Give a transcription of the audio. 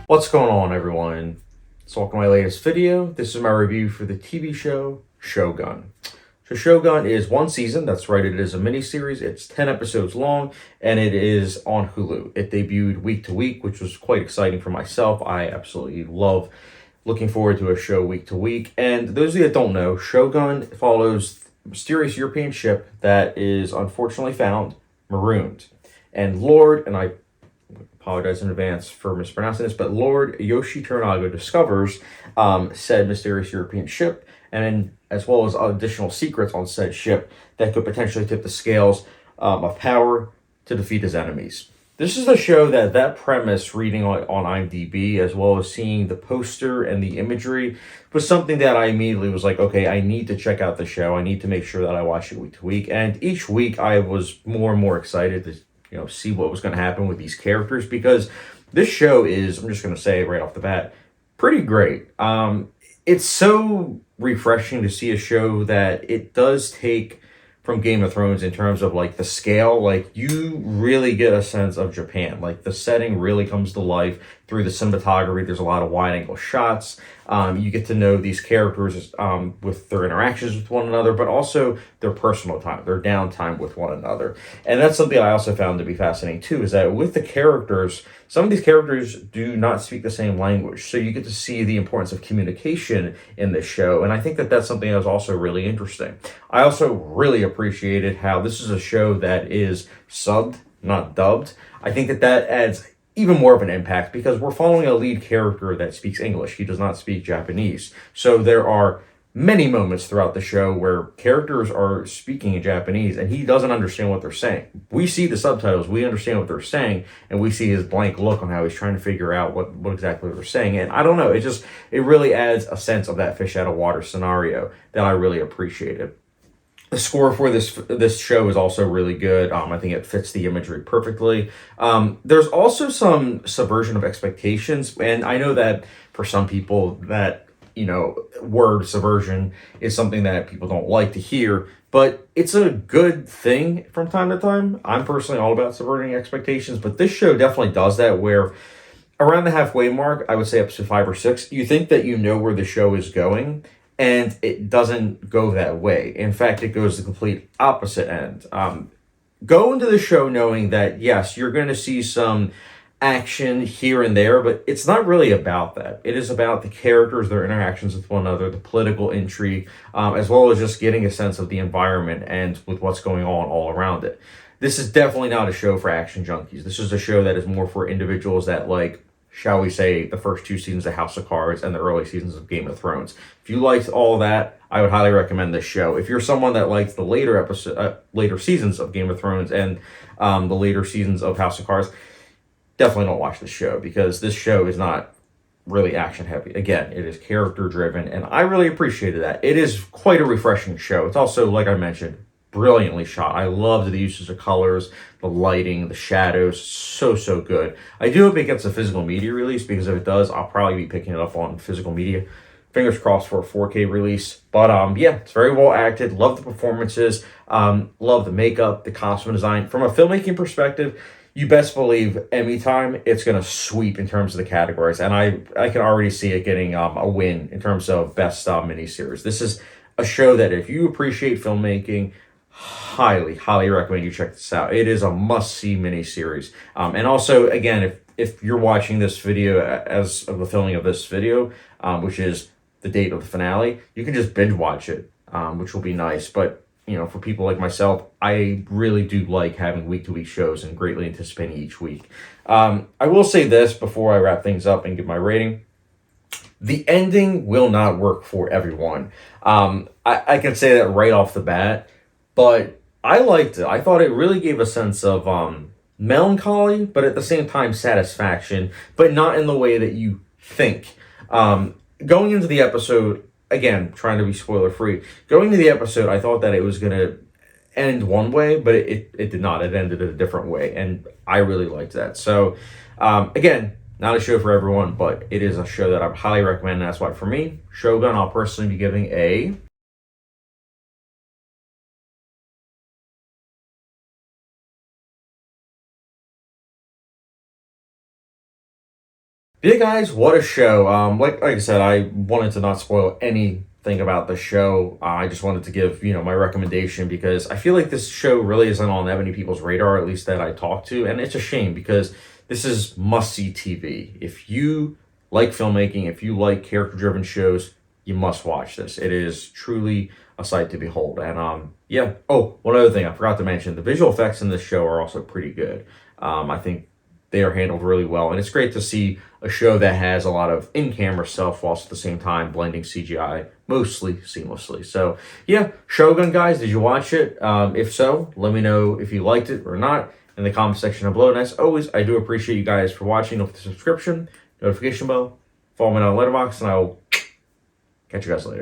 What's going on, everyone? So welcome to my latest video. This is my review for the TV show Shogun. So Shogun is one season. That's right, it is a miniseries. It's 10 episodes long, and it is on Hulu. It debuted week to week, which was quite exciting for myself. I absolutely love looking forward to a show week to week. And those of you that don't know, Shogun follows a mysterious European ship that is unfortunately found marooned. And I apologize in advance for mispronouncing this, but Lord Yoshii Toranaga discovers said mysterious European ship, and as well as additional secrets on said ship that could potentially tip the scales of power to defeat his enemies. This is a show that premise, reading on IMDb, as well as seeing the poster and the imagery, was something that I immediately was like, okay, I need to check out the show. I need to make sure that I watch it week to week. And each week I was more and more excited to see what was going to happen with these characters, because this show is, I'm just going to say right off the bat, pretty great. It's so refreshing to see a show that it does take from Game of Thrones in terms of like the scale. Like, you really get a sense of Japan. Like, the setting really comes to life through the cinematography. There's a lot of wide angle shots. You get to know these characters with their interactions with one another, but also their personal time, their downtime with one another. And that's something I also found to be fascinating too, is that with the characters, some of these characters do not speak the same language. So you get to see the importance of communication in this show. And I think that that's something that was also really interesting. I also really appreciated how this is a show that is subbed, not dubbed. I think that adds even more of an impact, because we're following a lead character that speaks English. He does not speak Japanese. So there are many moments throughout the show where characters are speaking in Japanese and he doesn't understand what they're saying. We see the subtitles, we understand what they're saying, and we see his blank look on how he's trying to figure out what exactly they're saying. And I don't know, it really adds a sense of that fish out of water scenario that I really appreciated. The score for this show is also really good. I think it fits the imagery perfectly. There's also some subversion of expectations, and I know that for some people that word subversion is something that people don't like to hear, but it's a good thing from time to time. I'm personally all about subverting expectations, but this show definitely does that, where around the halfway mark, I would say episode 5 or 6, you think that you know where the show is going, and it doesn't go that way. In fact, it goes the complete opposite end. Go into the show knowing that, yes, you're going to see some action here and there, but it's not really about that. It is about the characters, their interactions with one another, the political intrigue, as well as just getting a sense of the environment and with what's going on all around it. This is definitely not a show for action junkies. This is a show that is more for individuals that like, shall we say, the first 2 seasons of House of Cards and the early seasons of Game of Thrones. If you liked all that, I would highly recommend this show. If you're someone that likes the later seasons of Game of Thrones and the later seasons of House of Cards, definitely don't watch this show, because this show is not really action heavy. Again, it is character driven, and I really appreciated that. It is quite a refreshing show. It's also, like I mentioned, brilliantly shot. I loved the uses of colors, the lighting, the shadows. So good. I do hope it gets a physical media release, because if it does, I'll probably be picking it up on physical media. Fingers crossed for a 4K release. But yeah, it's very well acted. Love the performances. Love the makeup, the costume design. From a filmmaking perspective, you best believe anytime it's going to sweep in terms of the categories. And I can already see it getting a win in terms of best miniseries. This is a show that, if you appreciate filmmaking, highly recommend you check this out. It is a must-see miniseries. And also, again, if you're watching this video as of the filming of this video, which is the date of the finale, you can just binge watch it, which will be nice. But for people like myself, I really do like having week-to-week shows and greatly anticipating each week. I will say this before I wrap things up and give my rating. The ending will not work for everyone. I can say that right off the bat. But I liked it. I thought it really gave a sense of melancholy, but at the same time satisfaction, but not in the way that you think. Going into the episode, again, trying to be spoiler free, going into the episode, I thought that it was going to end one way, but it did not. It ended a different way, and I really liked that. So, again, not a show for everyone, but it is a show that I highly recommend. And that's why, for me, Shogun, I'll personally be giving a Yeah, guys, what a show. Like I said, I wanted to not spoil anything about the show. I just wanted to give, my recommendation because I feel like this show really isn't on that many people's radar, at least that I talk to. And it's a shame because this is must-see TV. If you like filmmaking, if you like character-driven shows, you must watch this. It is truly a sight to behold. And yeah. Oh, one other thing I forgot to mention: the visual effects in this show are also pretty good. I think they are handled really well, and it's great to see a show that has a lot of in-camera stuff whilst at the same time blending CGI mostly seamlessly. So yeah, Shogun, guys, did you watch it? If so, let me know if you liked it or not in the comment section below. And as always, I do appreciate you guys for watching. With the subscription, notification bell, follow me on Letterboxd, and I will catch you guys later.